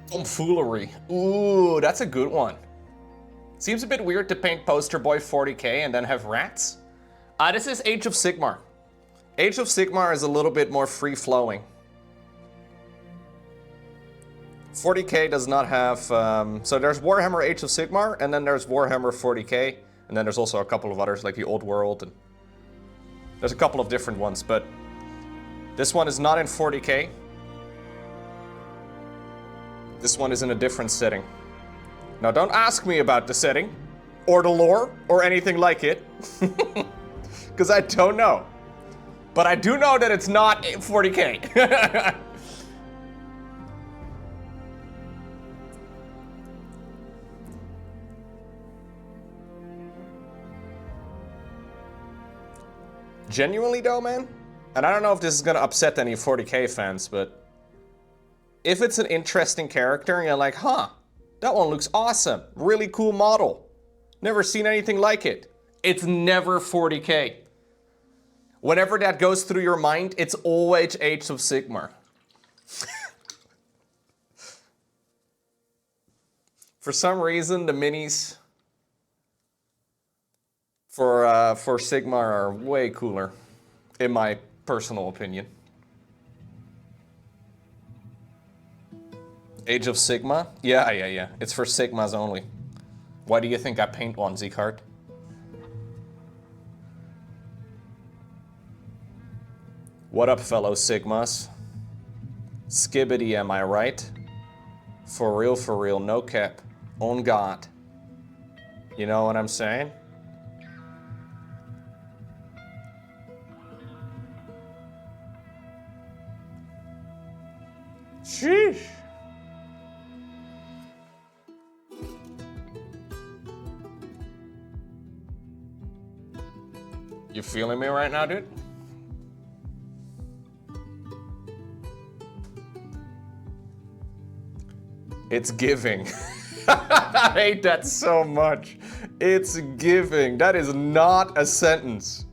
Tomfoolery. Ooh, that's a good one. Seems a bit weird to paint Poster Boy 40k and then have rats. This is Age of Sigmar. Age of Sigmar is a little bit more free-flowing. 40k does not have... so there's Warhammer Age of Sigmar, and then there's Warhammer 40k, and then there's also a couple of others, like the Old World, and there's a couple of different ones, but this one is not in 40k. This one is in a different setting. Now, don't ask me about the setting, or the lore, or anything like it, because I don't know. But I do know that it's not 40k. Genuinely though, man, and I don't know if this is gonna upset any 40k fans, but if it's an interesting character and you're like, huh, that one looks awesome, really cool model, never seen anything like it, it's never 40k. Whenever that goes through your mind, it's always Age of Sigmar. For some reason, the minis for Sigmar are way cooler, in my personal opinion. Age of Sigma? Yeah. It's for Sigmas only. Why do you think I paint one, Zeekart? What up, fellow Sigmas? Skibbity, am I right? For real, no cap. On God. You know what I'm saying? Sheesh. You feeling me right now, dude? It's giving. I hate that so much. It's giving. That is not a sentence.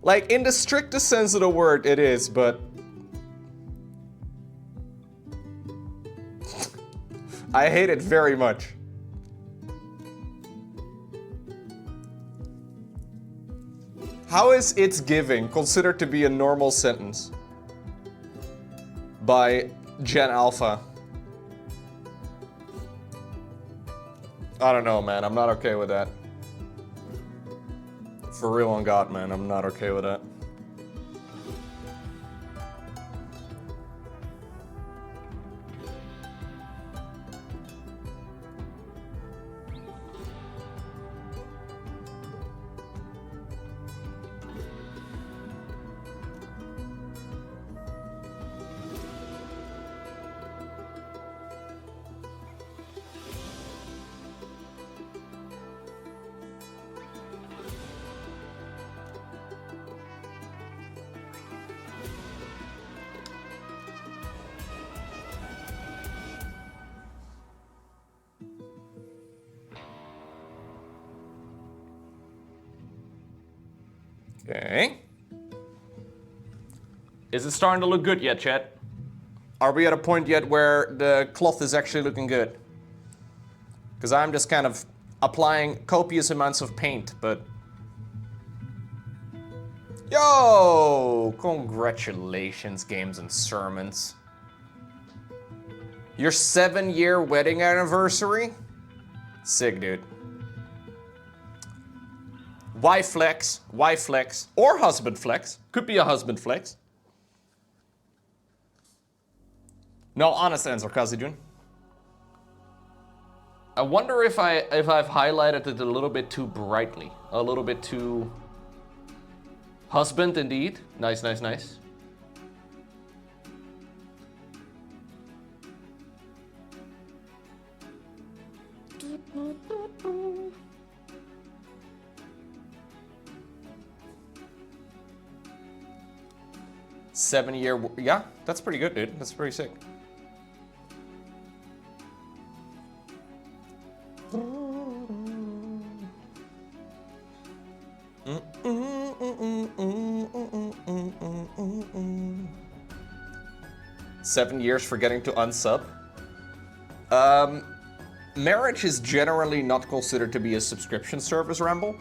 Like, in the strictest sense of the word, it is, but I hate it very much. How is "it's giving" considered to be a normal sentence by Gen Alpha? I don't know, man. I'm not okay with that. For real on God, man. I'm not okay with that. Okay. Is it starting to look good yet, chat? Are we at a point yet where the cloth is actually looking good? Because I'm just kind of applying copious amounts of paint, but... Yo! Congratulations, Games and Sermons. Your 7-year wedding anniversary? Sick, dude. Wife flex, or husband flex. Could be a husband flex. No, honest answer, Kazidun. I wonder if I've highlighted it a little bit too brightly. A little bit too... Husband, indeed. Nice. 7-year, yeah, that's pretty good, dude. That's pretty sick. "7 years for getting to unsub." Marriage is generally not considered to be a subscription service, Ramble.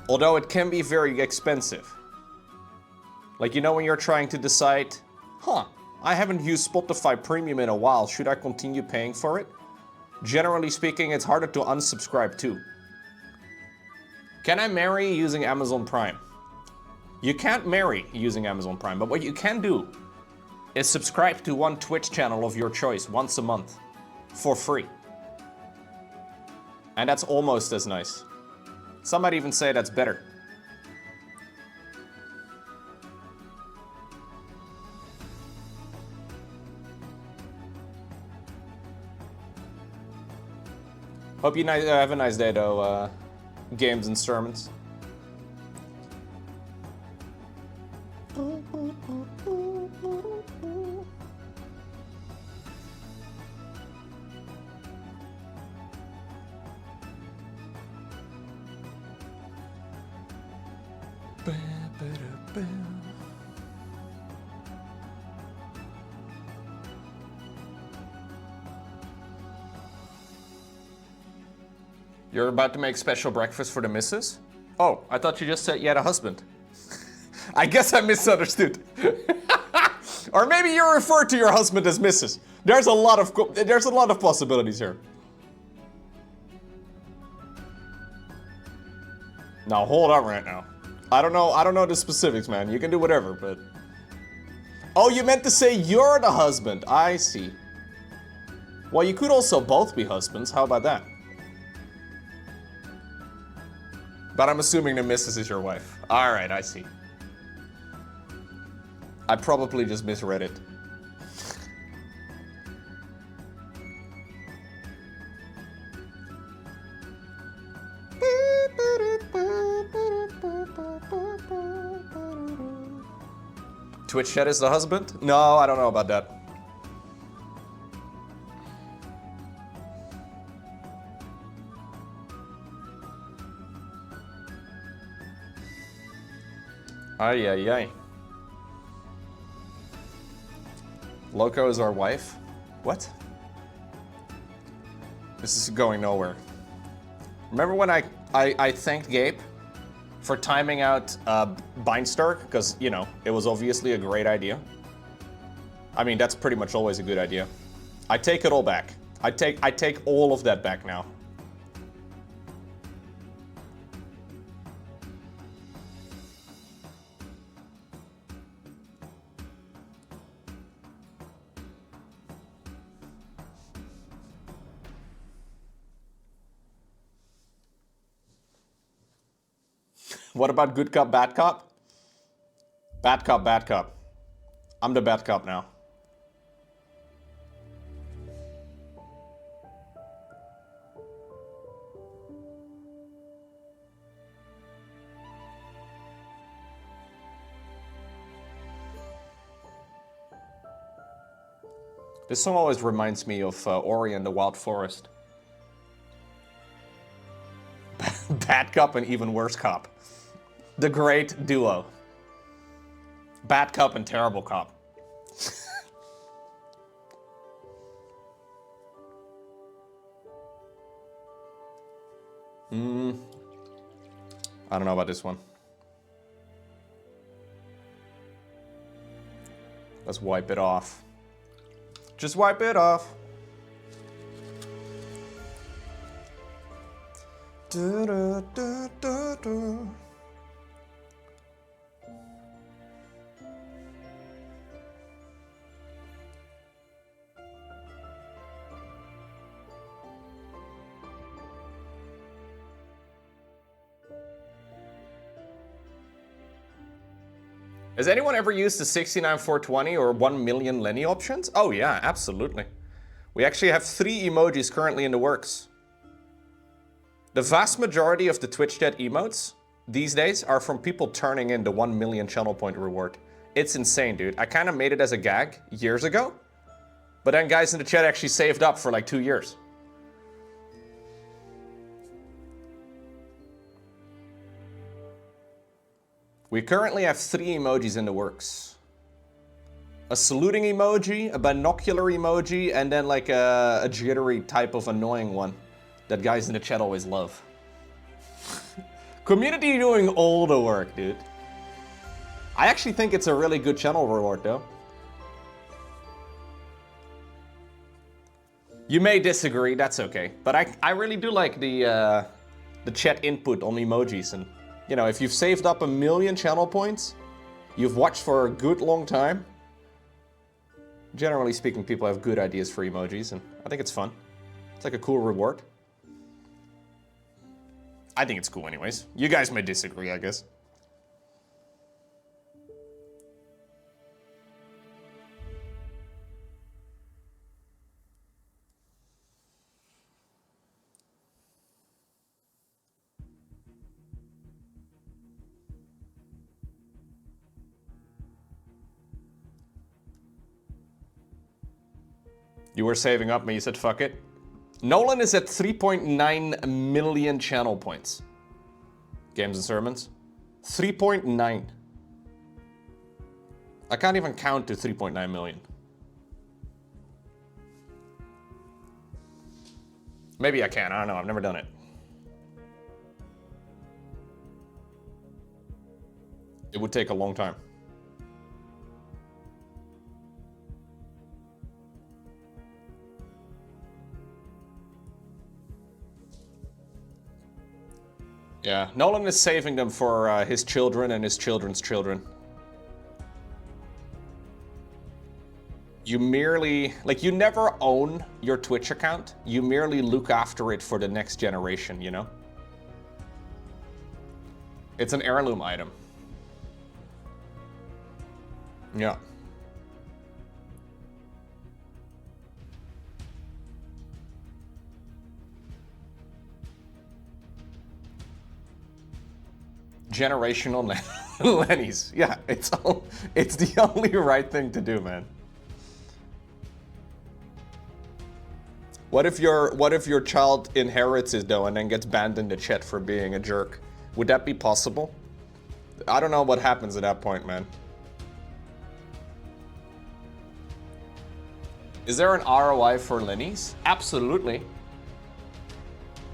Although it can be very expensive. Like, you know, when you're trying to decide, I haven't used Spotify Premium in a while, should I continue paying for it? Generally speaking, it's harder to unsubscribe too. Can I marry using Amazon Prime? You can't marry using Amazon Prime, but what you can do is subscribe to one Twitch channel of your choice once a month for free. And that's almost as nice. Some might even say that's better. Hope you have a nice day, though, Games and Sermons. You're about to make special breakfast for the missus? Oh, I thought you just said you had a husband. I guess I misunderstood. Or maybe you refer to your husband as Mrs. There's a lot of possibilities here. Now hold on right now. I don't know the specifics, man. You can do whatever, but... Oh, you meant to say you're the husband. I see. Well, you could also both be husbands. How about that? But I'm assuming the missus is your wife. Alright, I see. I probably just misread it. Twitch chat is the husband? No, I don't know about that. Ay, ay, ay. Lowko is our wife? What? This is going nowhere. Remember when I thanked Gabe for timing out Bindstar? Because, you know, it was obviously a great idea. I mean, that's pretty much always a good idea. I take it all back. I take all of that back now. What about good cop, bad cop? Bad cop, bad cop. I'm the bad cop now. This song always reminds me of Ori and the Wild Forest. Bad cop and even worse cop. The great duo. Bad cop and terrible cop. I don't know about this one. Let's wipe it off. Just wipe it off. Da, da, da, da, da. Has anyone ever used the 69420 or 1 million Lenny options? Oh yeah, absolutely. We actually have 3 emojis currently in the works. The vast majority of the Twitch chat emotes these days are from people turning in the 1 million channel point reward. It's insane, dude. I kind of made it as a gag years ago, but then guys in the chat actually saved up for like 2 years. We currently have 3 emojis in the works. A saluting emoji, a binocular emoji, and then like a jittery type of annoying one that guys in the chat always love. Community doing all the work, dude. I actually think it's a really good channel reward, though. You may disagree, that's okay. But I really do like the chat input on emojis. And, you know, if you've saved up 1 million channel points, you've watched for a good long time, generally speaking, people have good ideas for emojis, and I think it's fun. It's like a cool reward. I think it's cool anyways. You guys may disagree, I guess. You were saving up, but you said fuck it. Nolan is at 3.9 million channel points. Games and sermons. 3.9. I can't even count to 3.9 million. Maybe I can, I don't know, I've never done it. It would take a long time. Yeah, Nolan is saving them for his children and his children's children. You merely, like, you never own your Twitch account. You merely look after it for the next generation, you know? It's an heirloom item. Yeah. Generational Lennies. Yeah, it's the only right thing to do, man. What if your child inherits it though and then gets banned in the chat for being a jerk? Would that be possible? I don't know what happens at that point, man. Is there an ROI for Lennies? Absolutely.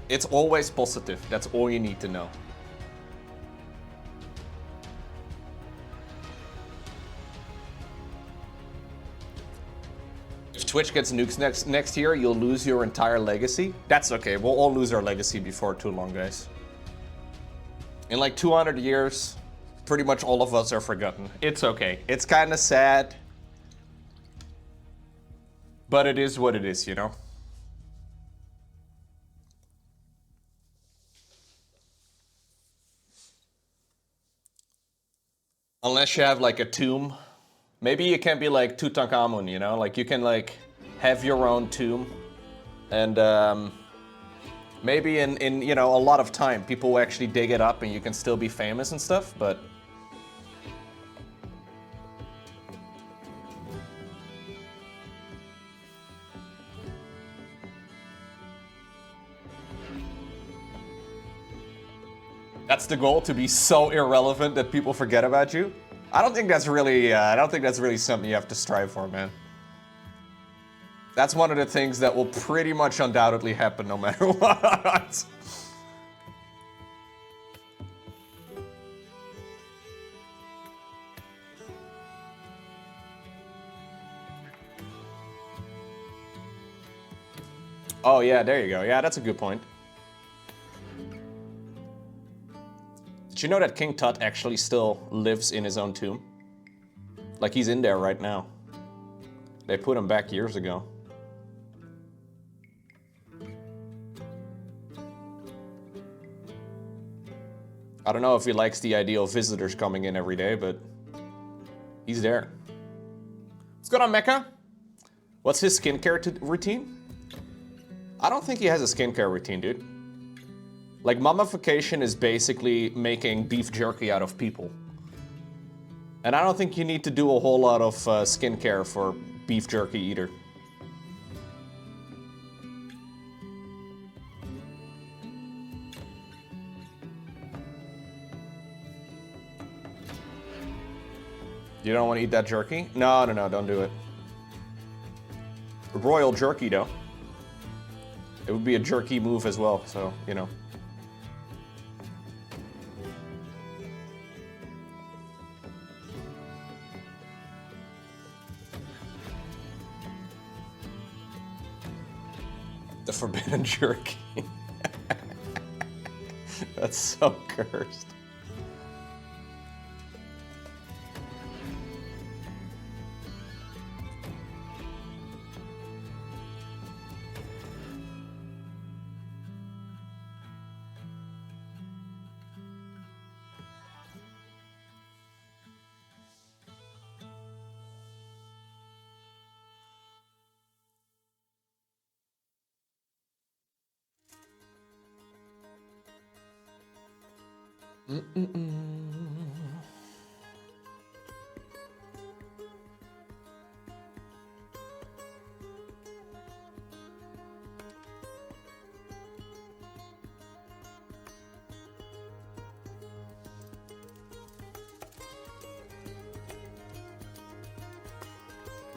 It's always positive. That's all you need to know. If Twitch gets nukes next year, you'll lose your entire legacy. That's okay. We'll all lose our legacy before too long, guys. In like 200 years, pretty much all of us are forgotten. It's okay. It's kind of sad. But it is what it is, you know? Unless you have like a tomb. Maybe you can be like Tutankhamun, you know? Like you can like have your own tomb. And maybe in you know, a lot of time, people will actually dig it up and you can still be famous and stuff, but... That's the goal, to be so irrelevant that people forget about you? I don't think that's really something you have to strive for, man. That's one of the things that will pretty much undoubtedly happen no matter what. Oh yeah, there you go. Yeah, that's a good point. Did you know that King Tut actually still lives in his own tomb? Like he's in there right now. They put him back years ago. I don't know if he likes the idea of visitors coming in every day, but he's there. What's going on, Mecha? What's his skincare routine? I don't think he has a skincare routine, dude. Like, mummification is basically making beef jerky out of people. And I don't think you need to do a whole lot of skincare for beef jerky either. You don't want to eat that jerky? No, no, no, don't do it. Royal jerky, though. It would be a jerky move as well, so, you know. The forbidden jerky. That's so cursed.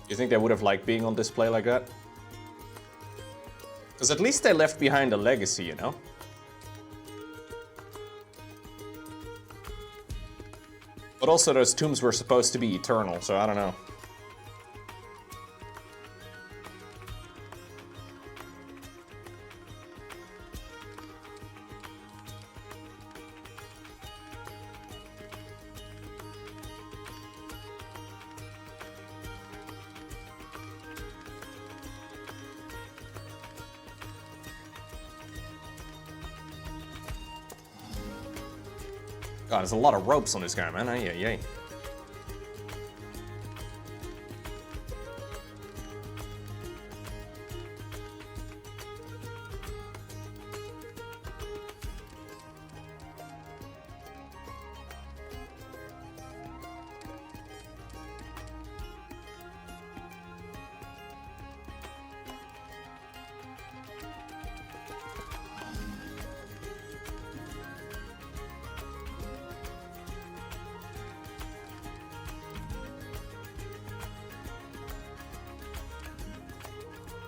You think they would have liked being on display like that? Because at least they left behind a legacy, you know? But also those tombs were supposed to be eternal, so I don't know. God, there's a lot of ropes on this guy, man. Ay, ay, ay.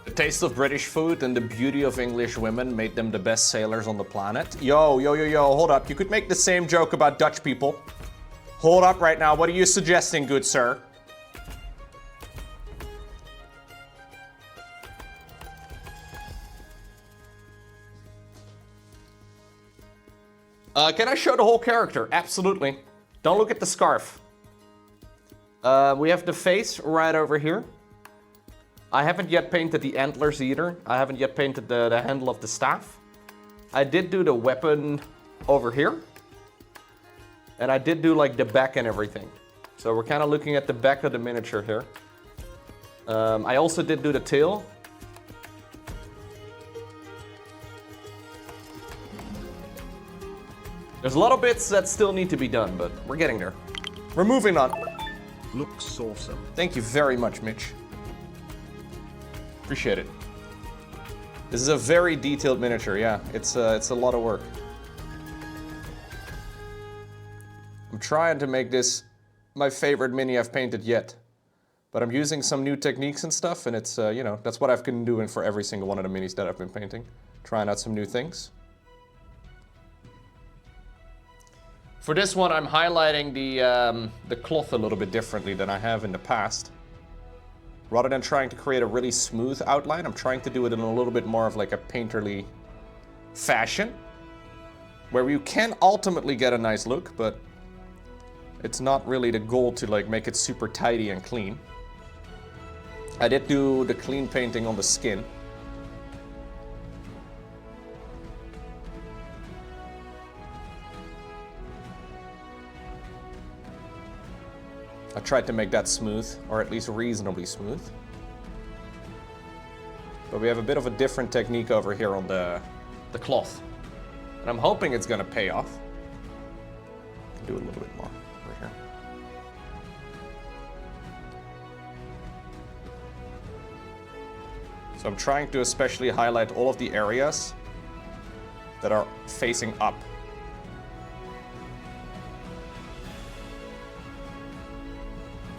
The taste of British food and the beauty of English women made them the best sailors on the planet. Yo, yo, yo, yo, hold up. You could make the same joke about Dutch people. Hold up right now. What are you suggesting, good sir? Can I show the whole character? Absolutely. Don't look at the scarf. We have the face right over here. I haven't yet painted the antlers either. I haven't yet painted the handle of the staff. I did do the weapon over here. And I did do like the back and everything. So we're kind of looking at the back of the miniature here. I also did do the tail. There's a lot of bits that still need to be done, but we're getting there. We're moving on. Looks awesome. Thank you very much, Mitch. Appreciate it. This is a very detailed miniature, yeah. It's a lot of work. I'm trying to make this my favorite mini I've painted yet. But I'm using some new techniques and stuff, and it's, you know, that's what I've been doing for every single one of the minis that I've been painting. Trying out some new things. For this one, I'm highlighting the cloth a little bit differently than I have in the past. Rather than trying to create a really smooth outline, I'm trying to do it in a little bit more of like a painterly fashion. Where you can ultimately get a nice look, but it's not really the goal to like make it super tidy and clean. I did do the clean painting on the skin. I tried to make that smooth, or at least reasonably smooth. But we have a bit of a different technique over here on the cloth. And I'm hoping it's gonna pay off. Do a little bit more over here. So I'm trying to especially highlight all of the areas that are facing up.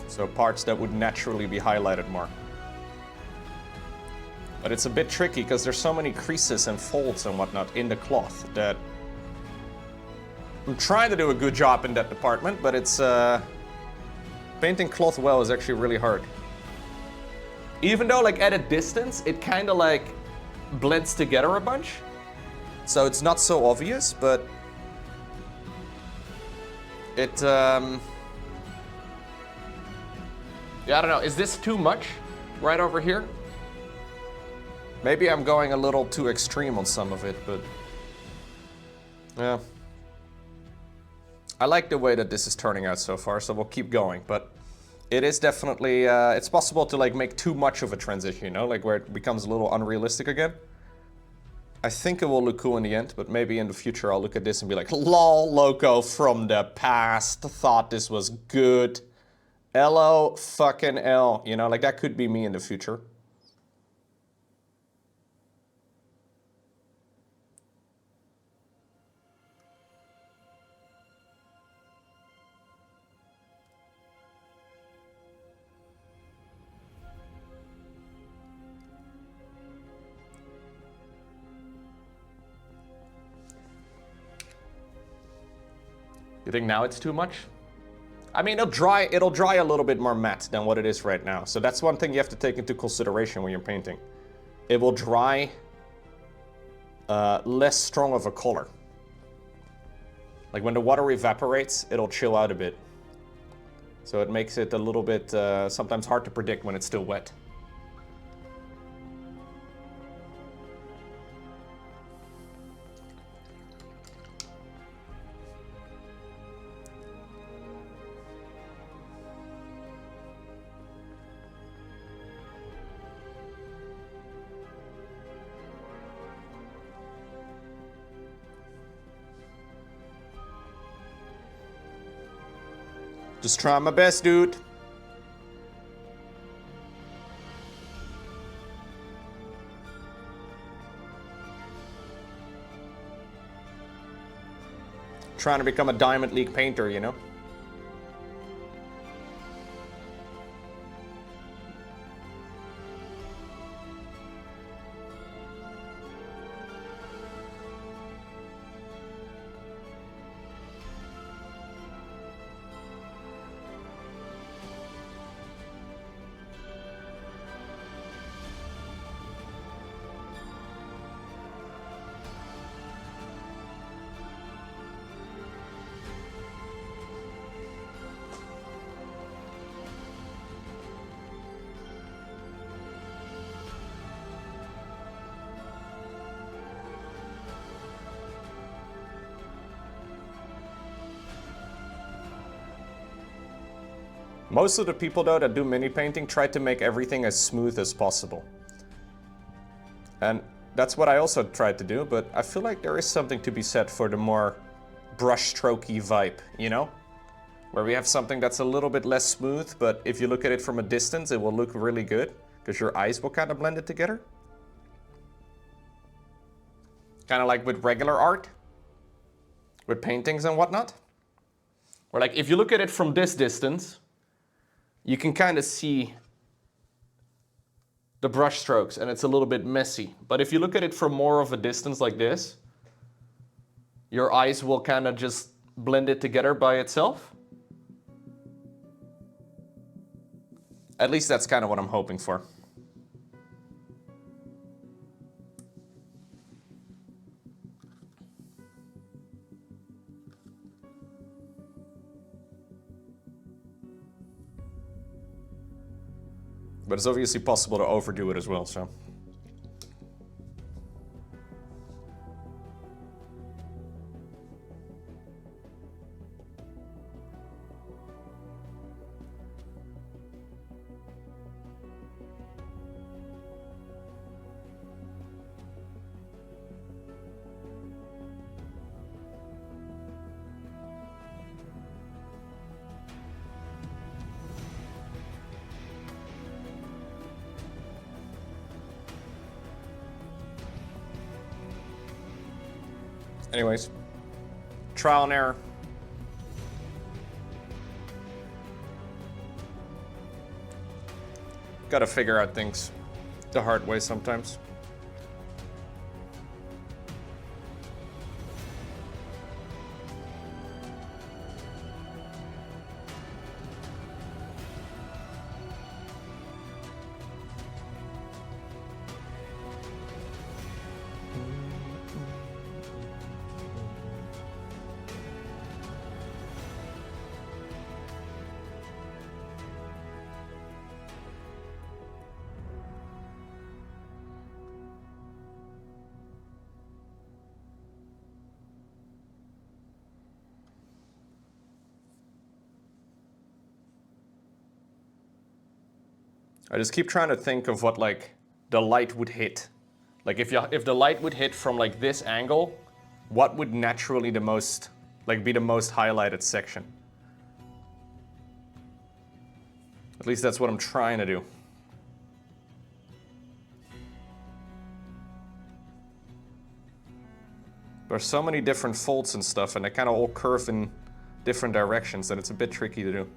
So parts that would naturally be highlighted more. But it's a bit tricky because there's so many creases and folds and whatnot in the cloth that I'm trying to do a good job in that department, but it's painting cloth well is actually really hard. Even though like at a distance it kind of like blends together a bunch, so it's not so obvious, but it yeah, I don't know, is this too much right over here? Maybe I'm going a little too extreme on some of it, but yeah. I like the way that this is turning out so far, so we'll keep going, but it is definitely, it's possible to like make too much of a transition, you know, like where it becomes a little unrealistic again. I think it will look cool in the end, but maybe in the future I'll look at this and be like, lol, Lowko from the past thought this was good. LO fucking L, you know, like that could be me in the future. You think now it's too much? I mean, it'll dry a little bit more matte than what it is right now. So that's one thing you have to take into consideration when you're painting. It will dry less strong of a color. Like when the water evaporates, it'll chill out a bit. So it makes it a little bit sometimes hard to predict when it's still wet. Just trying my best, dude. Trying to become a Diamond League painter, you know? Most of the people, though, that do mini painting try to make everything as smooth as possible. And that's what I also tried to do, but I feel like there is something to be said for the more brushstrokey vibe, you know? Where we have something that's a little bit less smooth, but if you look at it from a distance, it will look really good, because your eyes will kind of blend it together. Kind of like with regular art, with paintings and whatnot. Or like, if you look at it from this distance, you can kind of see the brush strokes and it's a little bit messy. But if you look at it from more of a distance like this, your eyes will kind of just blend it together by itself. At least that's kind of what I'm hoping for. But it's obviously possible to overdo it as well, so. Anyways, trial and error. Gotta figure out things the hard way sometimes. I just keep trying to think of what like the light would hit. Like if the light would hit from like this angle, what would naturally the most like be the most highlighted section? At least that's what I'm trying to do. There's so many different folds and stuff, and they kind of all curve in different directions that it's a bit tricky to do.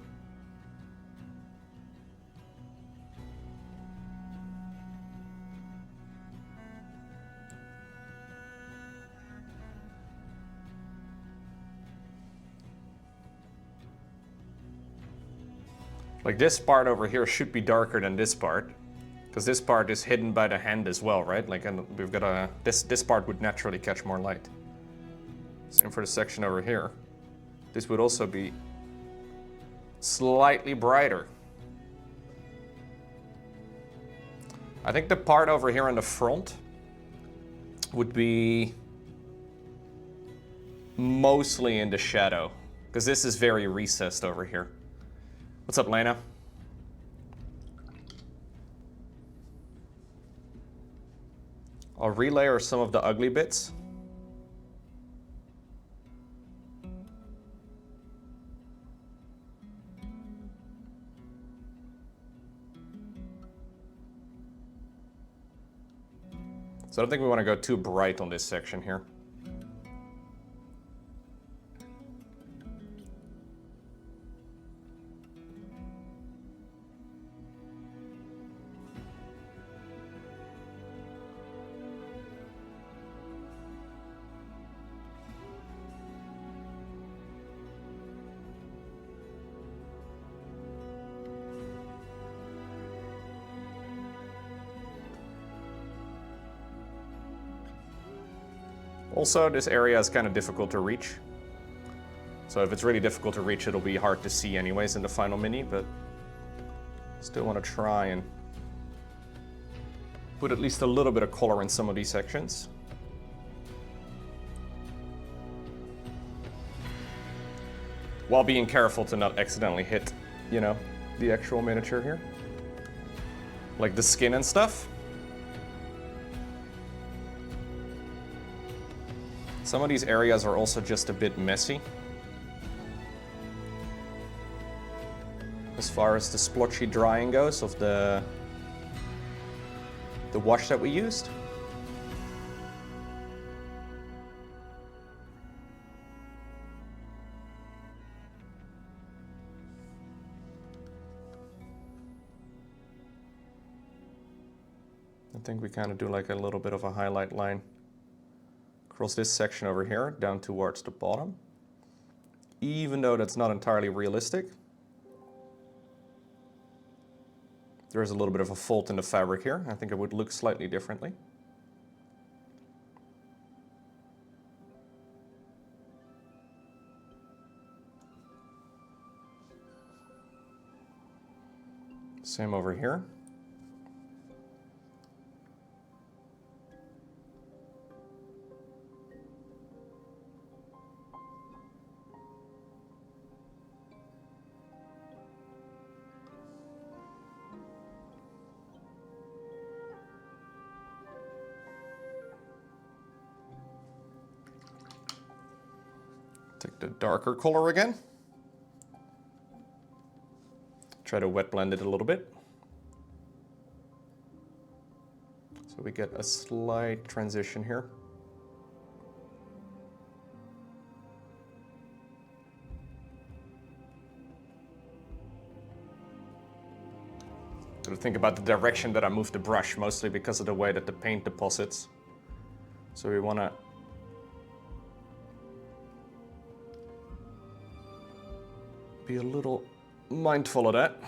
Like this part over here should be darker than this part, because this part is hidden by the hand as well, right? Like, and we've got a this part would naturally catch more light. Same for the section over here. This would also be slightly brighter. I think the part over here in the front would be mostly in the shadow, because this is very recessed over here. What's up, Lena? I'll relayer some of the ugly bits. So I don't think we want to go too bright on this section here. Also, this area is kind of difficult to reach. So if it's really difficult to reach, it'll be hard to see anyways in the final mini, but still want to try and put at least a little bit of color in some of these sections. While being careful to not accidentally hit, you know, the actual miniature here. Like the skin and stuff. Some of these areas are also just a bit messy. As far as the splotchy drying goes of the wash that we used. I think we kind of do like a little bit of a highlight line across this section over here, down towards the bottom. Even though that's not entirely realistic. There is a little bit of a fold in the fabric here. I think it would look slightly differently. Same over here. Take the darker color again. Try to wet blend it a little bit. So we get a slight transition here. So think about the direction that I move the brush, mostly because of the way that the paint deposits. So we want to be a little mindful of that.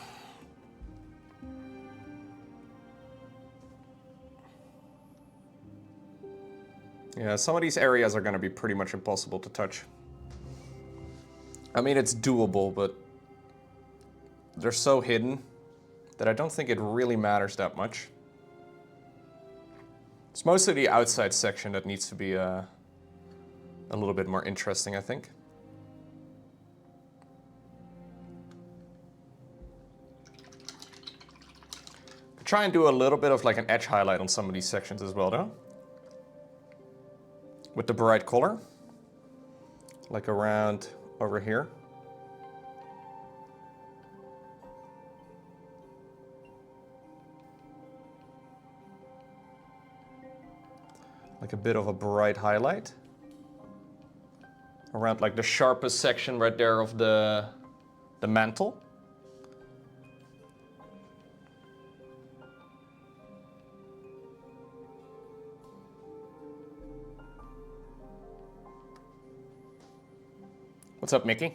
Yeah, some of these areas are going to be pretty much impossible to touch. I mean, it's doable, but they're so hidden that I don't think it really matters that much. It's mostly the outside section that needs to be a little bit more interesting, I think. Try and do a little bit of like an edge highlight on some of these sections as well, though. With the bright color, like around over here. Like a bit of a bright highlight. Around like the sharpest section right there of the mantle. What's up, Mickey?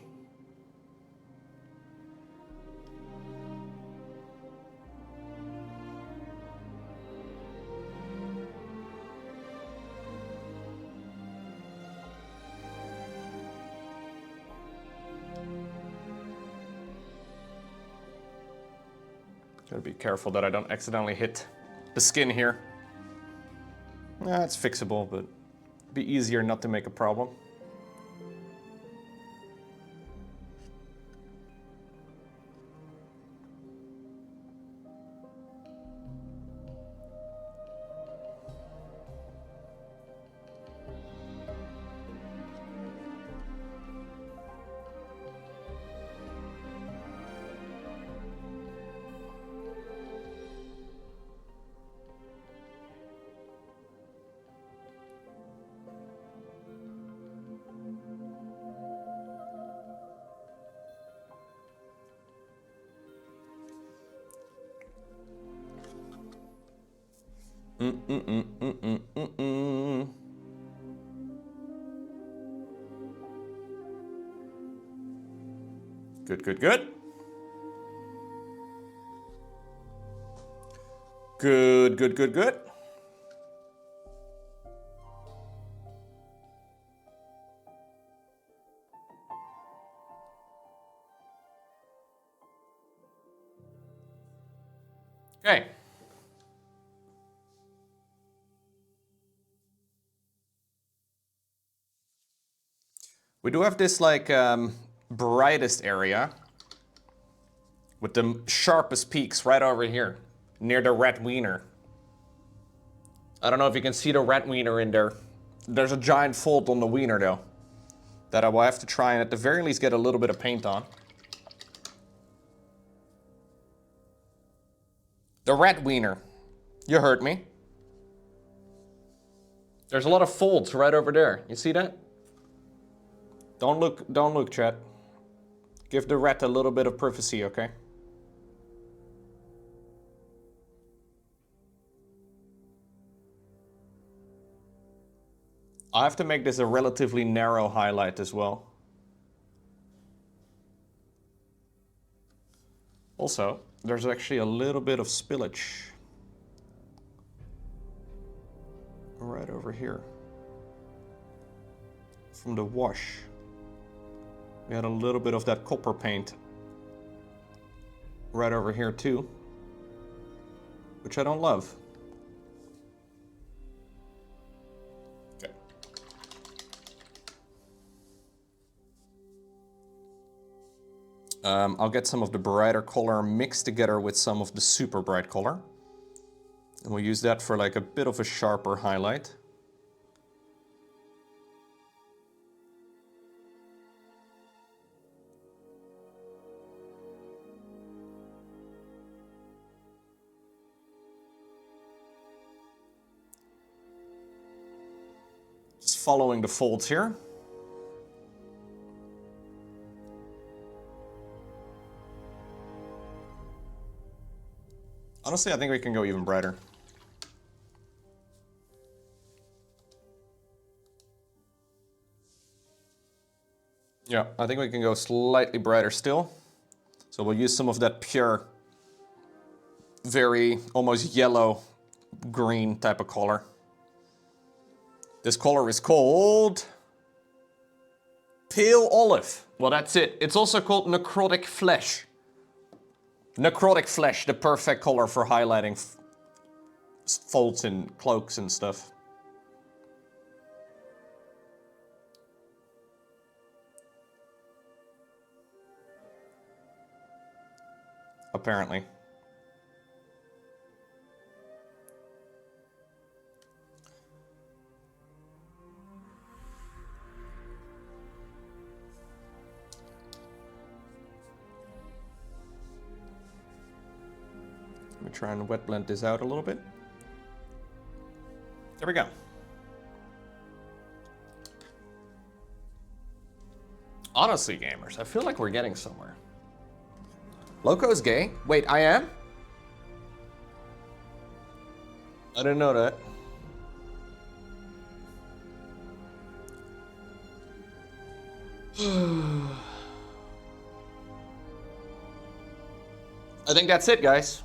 Gotta be careful that I don't accidentally hit the skin here. Nah, it's fixable, but it'd be easier not to make a problem. Good, good, good. Good, good, good, good. Okay. We do have this like brightest area with the sharpest peaks right over here near the red wiener. I don't know if you can see the red wiener in there. There's a giant fold on the wiener though that I will have to try and at the very least get a little bit of paint on. The red wiener. You heard me. There's a lot of folds right over there. You see that? Don't look, chat. Give the rat a little bit of privacy, okay? I have to make this a relatively narrow highlight as well. Also, there's actually a little bit of spillage right over here from the wash. We had a little bit of that copper paint right over here too, which I don't love. Okay. I'll get some of the brighter color mixed together with some of the super bright color. And we'll use that for like a bit of a sharper highlight. Just following the folds here. Honestly, I think we can go even brighter. Yeah, I think we can go slightly brighter still. So we'll use some of that pure, very almost yellow green type of color. This color is called pale olive. Well, that's it. It's also called necrotic flesh. Necrotic flesh, the perfect color for highlighting folds and cloaks and stuff. Apparently. Let me try and wet blend this out a little bit. There we go. Honestly, gamers, I feel like we're getting somewhere. Lowko's gay? Wait, I am? I didn't know that. I think that's it, guys.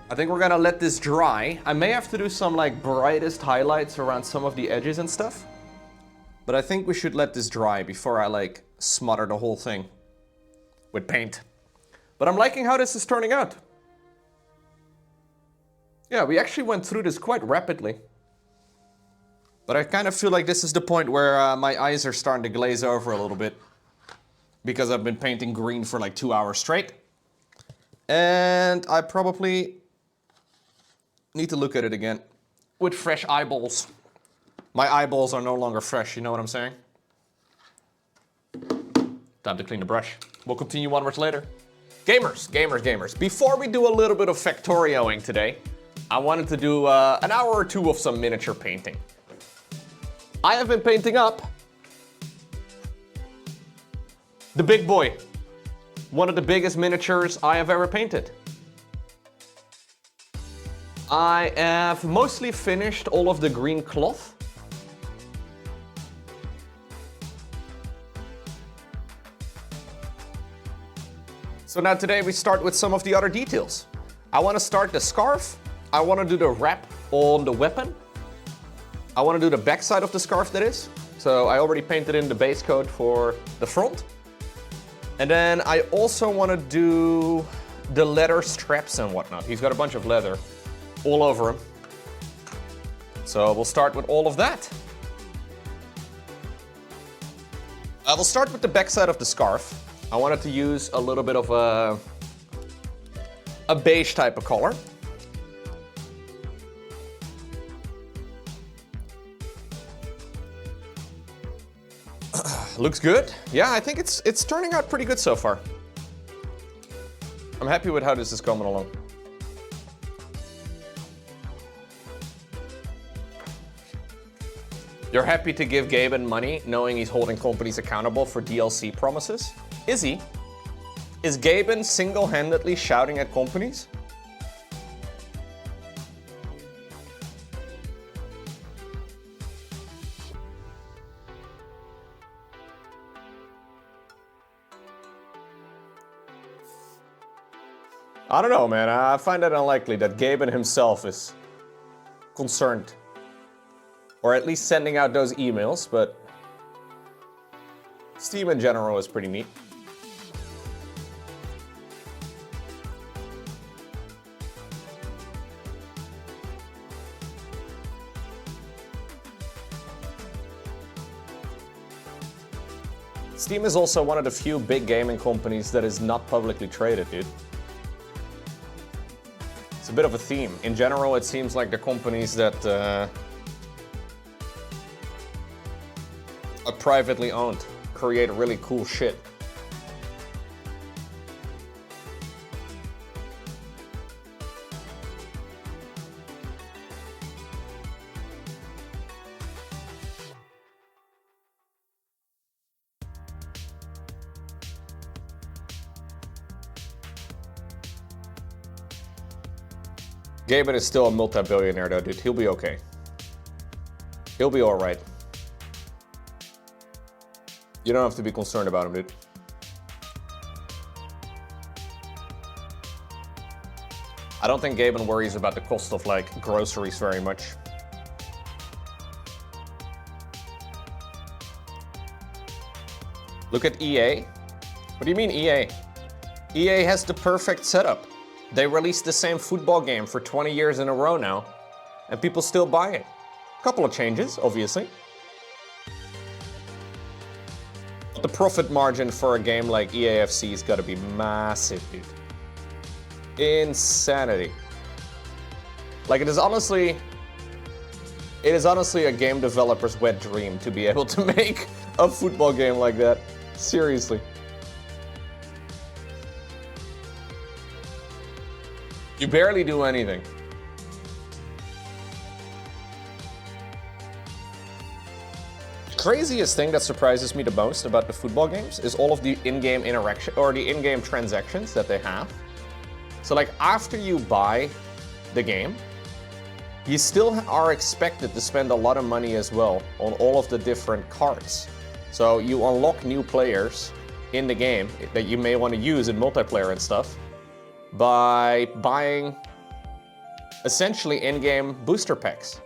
I think we're gonna let this dry. I may have to do some like brightest highlights around some of the edges and stuff. But I think we should let this dry before I like smother the whole thing with paint. But I'm liking how this is turning out. Yeah, we actually went through this quite rapidly. But I kind of feel like this is the point where my eyes are starting to glaze over a little bit. Because I've been painting green for like 2 hours straight. And I probably need to look at it again with fresh eyeballs. My eyeballs are no longer fresh, you know what I'm saying? Time to clean the brush. We'll continue onwards later. Gamers, gamers, gamers. Before we do a little bit of Factorioing today, I wanted to do an hour or two of some miniature painting. I have been painting up the big boy. One of the biggest miniatures I have ever painted. I have mostly finished all of the green cloth. So now today we start with some of the other details. I want to start the scarf. I want to do the wrap on the weapon. I want to do the back side of the scarf, that is. So I already painted in the base coat for the front. And then I also want to do the leather straps and whatnot. He's got a bunch of leather all over him. So we'll start with all of that. I will start with the back side of the scarf. I wanted to use a little bit of a beige type of color. Looks good. Yeah, I think it's turning out pretty good so far. I'm happy with how this is coming along. You're happy to give Gaben money knowing he's holding companies accountable for DLC promises? Is he? Is Gaben single-handedly shouting at companies? I don't know, man. I find it unlikely that Gaben himself is concerned. Or at least sending out those emails, but Steam in general is pretty neat. Steam is also one of the few big gaming companies that is not publicly traded, dude. It's a bit of a theme. In general, it seems like the companies that are privately owned create really cool shit. Gaben is still a multi-billionaire though, dude. He'll be okay. He'll be alright. You don't have to be concerned about him, dude. I don't think Gaben worries about the cost of, like, groceries very much. Look at EA. What do you mean EA? EA has the perfect setup. They released the same football game for 20 years in a row now, and people still buy it. Couple of changes, obviously. But the profit margin for a game like EAFC has got to be massive, dude. Insanity. Like, it is honestly a game developer's wet dream to be able to make a football game like that. Seriously. You barely do anything. The craziest thing that surprises me the most about the football games is all of the in-game interaction or the in-game transactions that they have. So, like, after you buy the game, you still are expected to spend a lot of money as well on all of the different cards. So you unlock new players in the game that you may want to use in multiplayer and stuff by buying essentially in-game booster packs.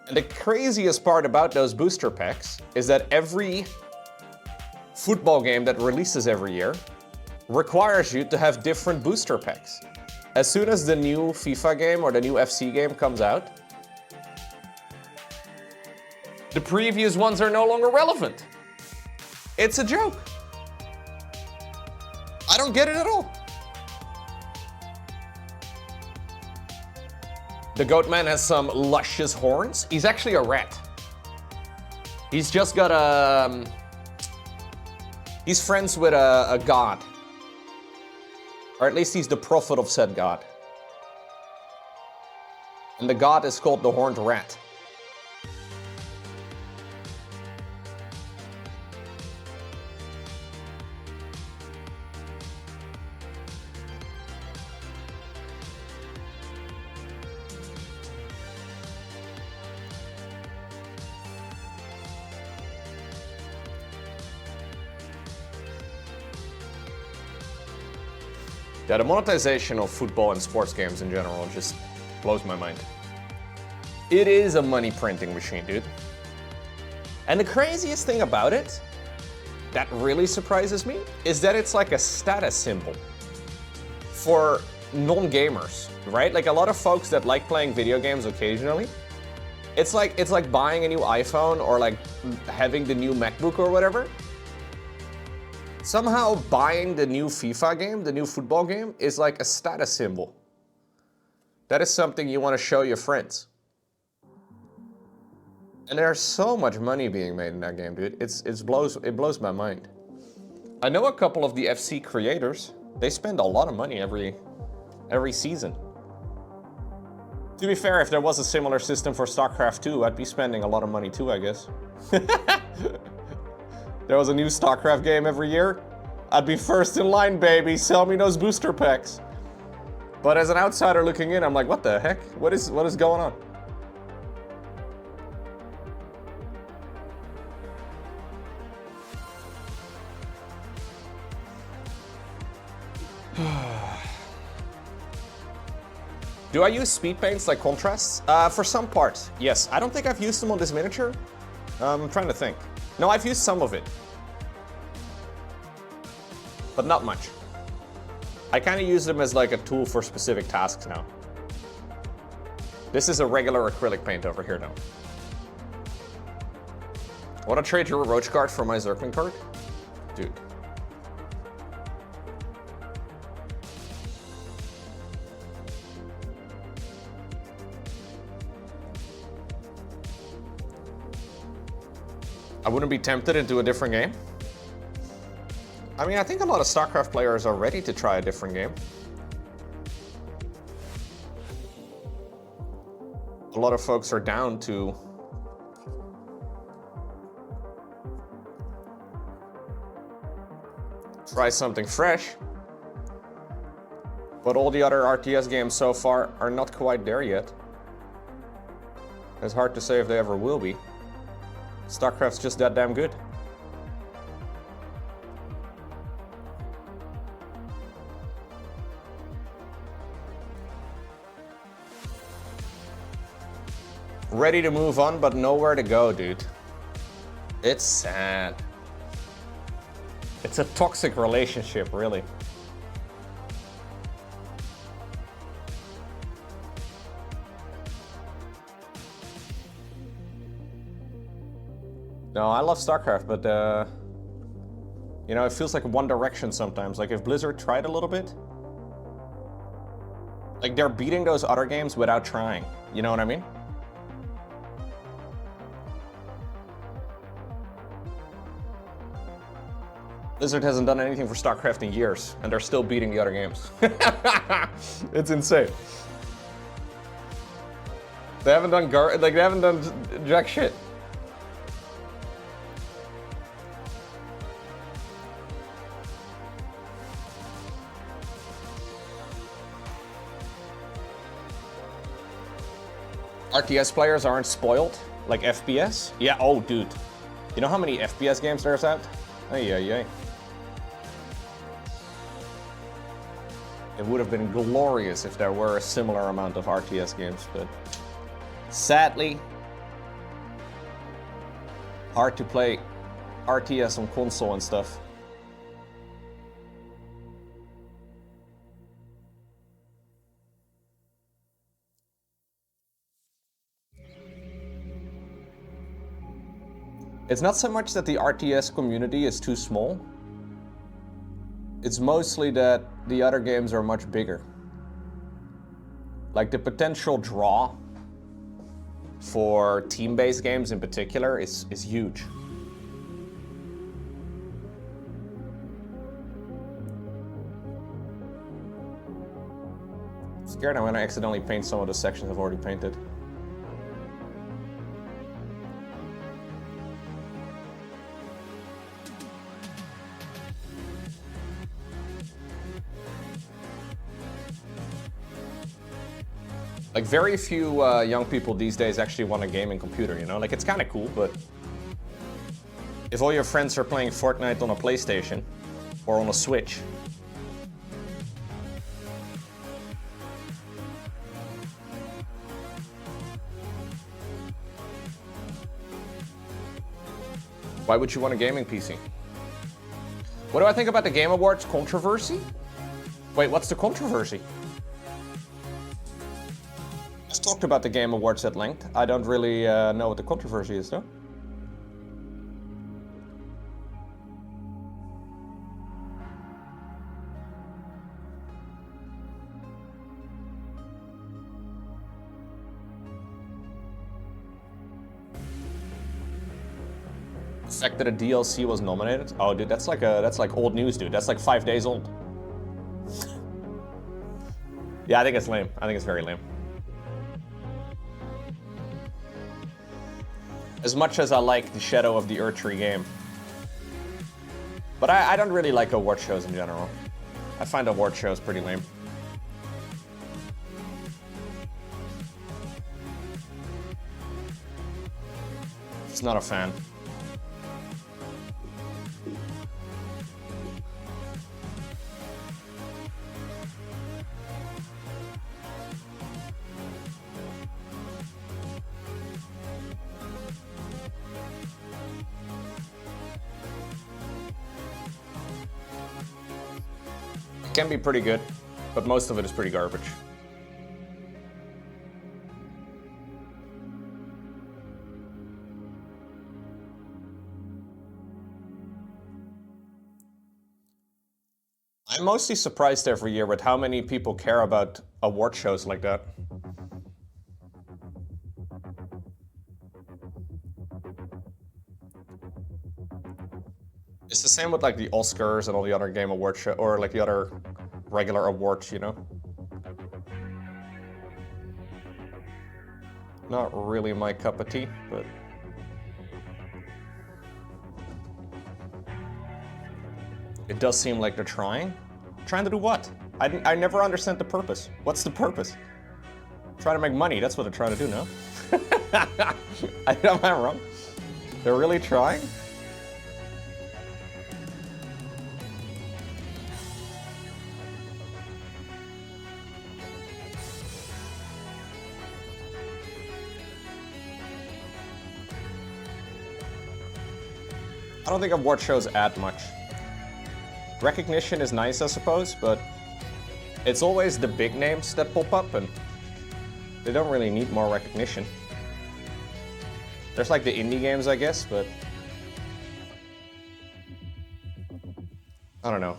And the craziest part about those booster packs is that every football game that releases every year requires you to have different booster packs. As soon as the new FIFA game or the new FC game comes out, the previous ones are no longer relevant. It's a joke. I don't get it at all. The Goatman has some luscious horns. He's actually a rat. He's just got a... He's friends with a god. Or at least he's the prophet of said god. And the god is called the Horned Rat. Yeah, the monetization of football and sports games in general just blows my mind. It is a money printing machine, dude. And the craziest thing about it, that really surprises me, is that it's like a status symbol for non-gamers, right? Like a lot of folks that like playing video games occasionally, it's like buying a new iPhone or like having the new MacBook or whatever. Somehow buying the new FIFA game, the new football game, is like a status symbol. That is something you want to show your friends. And there's so much money being made in that game, dude. It blows my mind. I know a couple of the FC creators. They spend a lot of money every season. To be fair, if there was a similar system for StarCraft 2, I'd be spending a lot of money too, I guess. There was a new StarCraft game every year, I'd be first in line, baby. Sell me those booster packs. But as an outsider looking in, I'm like, what the heck? What is going on? Do I use speed paints like contrasts? For some parts, yes. I don't think I've used them on this miniature. I'm trying to think. No, I've used some of it. But not much. I kind of use them as like a tool for specific tasks now. This is a regular acrylic paint over here now. Want to trade your Roach card for my Zergling card? Dude. I wouldn't be tempted into a different game. I mean, I think a lot of StarCraft players are ready to try a different game. A lot of folks are down to try something fresh. But all the other RTS games so far are not quite there yet. It's hard to say if they ever will be. StarCraft's just that damn good. Ready to move on, but nowhere to go, dude. It's sad. It's a toxic relationship, really. No, I love StarCraft, but you know, it feels like One Direction sometimes. Like if Blizzard tried a little bit, like they're beating those other games without trying. You know what I mean? Blizzard hasn't done anything for StarCraft in years, and they're still beating the other games. It's insane. They haven't done they haven't done jack shit. RTS players aren't spoiled like FPS? Yeah, oh dude. You know how many FPS games there's out? Ay. It would have been glorious if there were a similar amount of RTS games, but sadly, hard to play RTS on console and stuff. It's not so much that the RTS community is too small. It's mostly that the other games are much bigger. Like the potential draw for team-based games in particular is huge. I'm scared I'm gonna accidentally paint some of the sections I've already painted. Like very few young people these days actually want a gaming computer, you know? Like it's kind of cool, but if all your friends are playing Fortnite on a PlayStation or on a Switch, why would you want a gaming PC? What do I think about the Game Awards controversy? Wait, what's the controversy? Talked about the Game Awards at length. I don't really know what the controversy is, though. The fact that a DLC was nominated? Oh, dude, that's like old news, dude. That's like 5 days old. Yeah, I think it's lame. I think it's very lame. As much as I like the Shadow of the Erdtree game. But I don't really like award shows in general. I find award shows pretty lame. Just not a fan. Can be pretty good, but most of it is pretty garbage. I'm mostly surprised every year with how many people care about award shows like that. It's the same with like the Oscars and all the other game award show, or like the other regular awards, you know? Not really my cup of tea, but it does seem like they're trying. Trying to do what? I never understand the purpose. What's the purpose? Try to make money, that's what they're trying to do now. Am I wrong? They're really trying? I don't think award shows add much. Recognition is nice, I suppose, but it's always the big names that pop up, and they don't really need more recognition. There's like the indie games, I guess, but I don't know.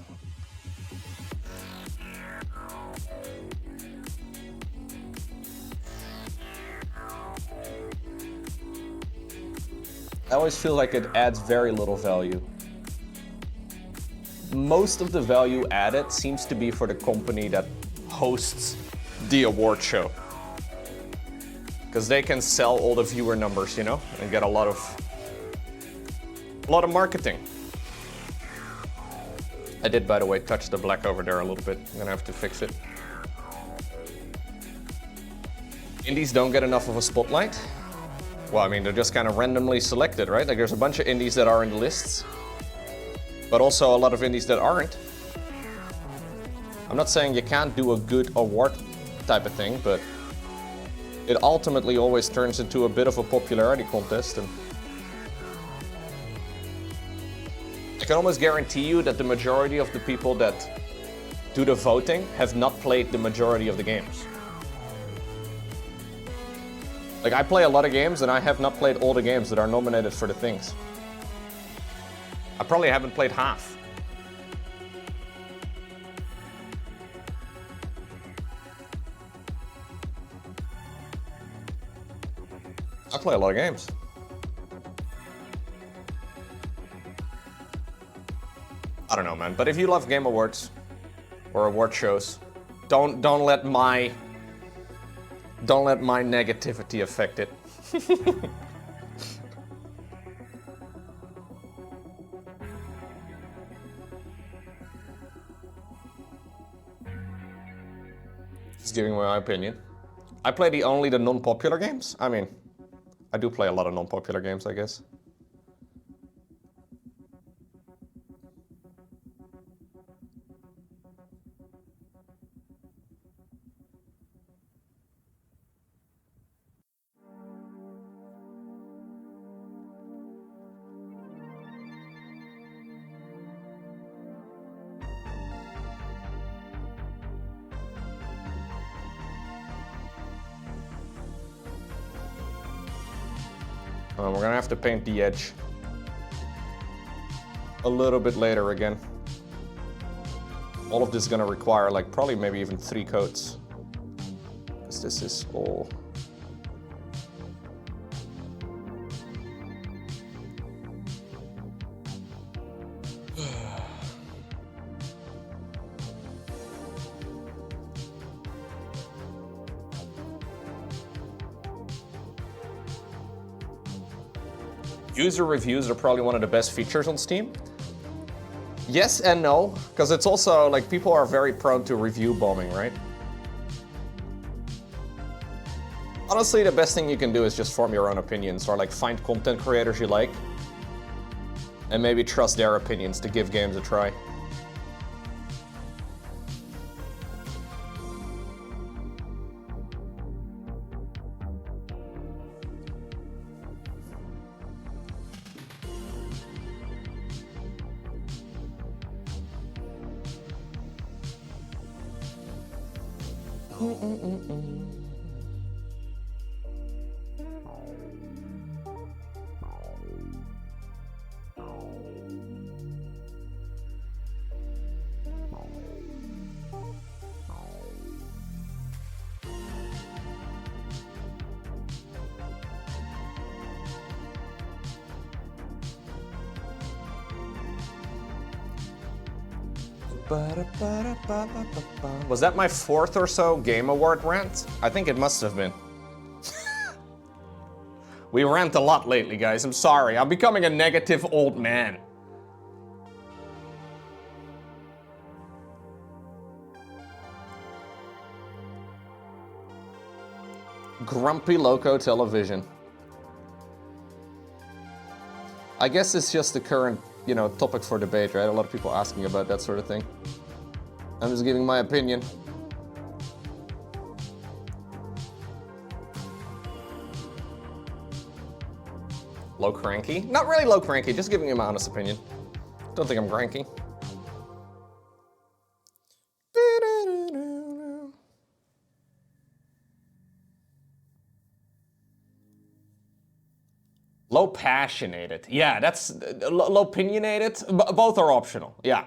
I always feel like it adds very little value. Most of the value added seems to be for the company that hosts the award show. Because they can sell all the viewer numbers, you know, and get a lot of marketing. I did, by the way, touch the black over there a little bit. I'm gonna have to fix it. Indies don't get enough of a spotlight. Well, I mean, they're just kind of randomly selected, right? Like, there's a bunch of indies that are in the lists, but also a lot of indies that aren't. I'm not saying you can't do a good award type of thing, but it ultimately always turns into a bit of a popularity contest, and I can almost guarantee you that the majority of the people that do the voting have not played the majority of the games. Like, I play a lot of games, and I have not played all the games that are nominated for the things. I probably haven't played half. I play a lot of games. I don't know, man. But if you love Game Awards or award shows, don't let my negativity affect it. Just giving my opinion. I play only the non-popular games. I mean, I do play a lot of non-popular games, I guess. We're gonna have to paint the edge a little bit later again. All of this is gonna require like probably maybe even 3 coats, because this is all. User reviews are probably one of the best features on Steam. Yes and no, because it's also like people are very prone to review bombing, right? Honestly, the best thing you can do is just form your own opinions, or like find content creators you like and maybe trust their opinions to give games a try. Was that my 4th or so Game Award rant? I think it must have been. We rant a lot lately, guys. I'm sorry. I'm becoming a negative old man. Grumpy Lowko television. I guess it's just the current, you know, topic for debate, right? A lot of people asking about that sort of thing. I'm just giving my opinion. Low cranky? Not really low cranky, just giving you my honest opinion. Don't think I'm cranky. Low passionated. Yeah, that's low opinionated. Both are optional. Yeah.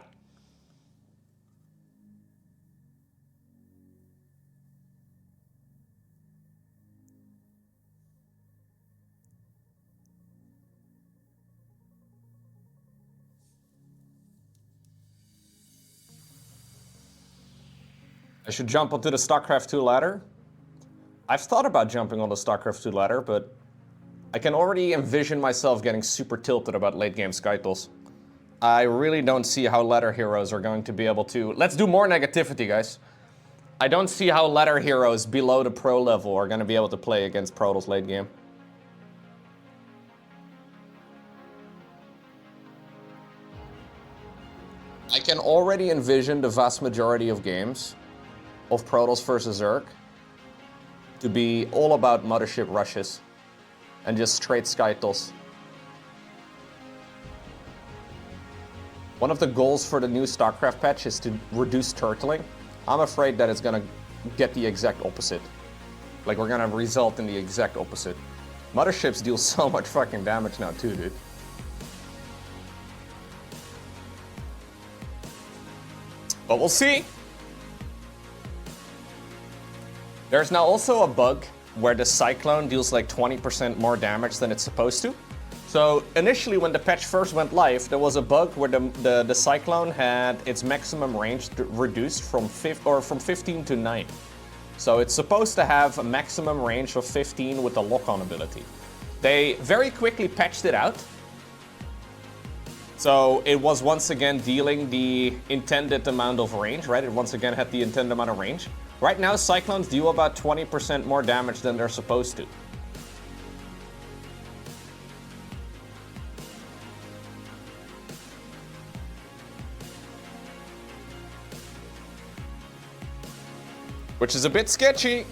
I should jump onto the StarCraft 2 ladder. I've thought about jumping on the StarCraft 2 ladder, but I can already envision myself getting super tilted about late game Skytles. I really don't see how ladder heroes are going to be able to... Let's do more negativity, guys. I don't see how ladder heroes below the pro level are going to be able to play against Protoss late game. I can already envision the vast majority of games of Protoss versus Zerg to be all about mothership rushes and just straight Skytles. One of the goals for the new StarCraft patch is to reduce turtling. I'm afraid that it's gonna get the exact opposite. Like, we're gonna result in the exact opposite. Motherships deal so much fucking damage now too, dude. But we'll see. There's now also a bug where the Cyclone deals like 20% more damage than it's supposed to. So initially when the patch first went live, there was a bug where the Cyclone had its maximum range reduced from 15 to 9. So it's supposed to have a maximum range of 15 with the lock-on ability. They very quickly patched it out. So it was once again dealing the intended amount of range, right? It once again had the intended amount of range. Right now, Cyclones deal about 20% more damage than they're supposed to. Which is a bit sketchy.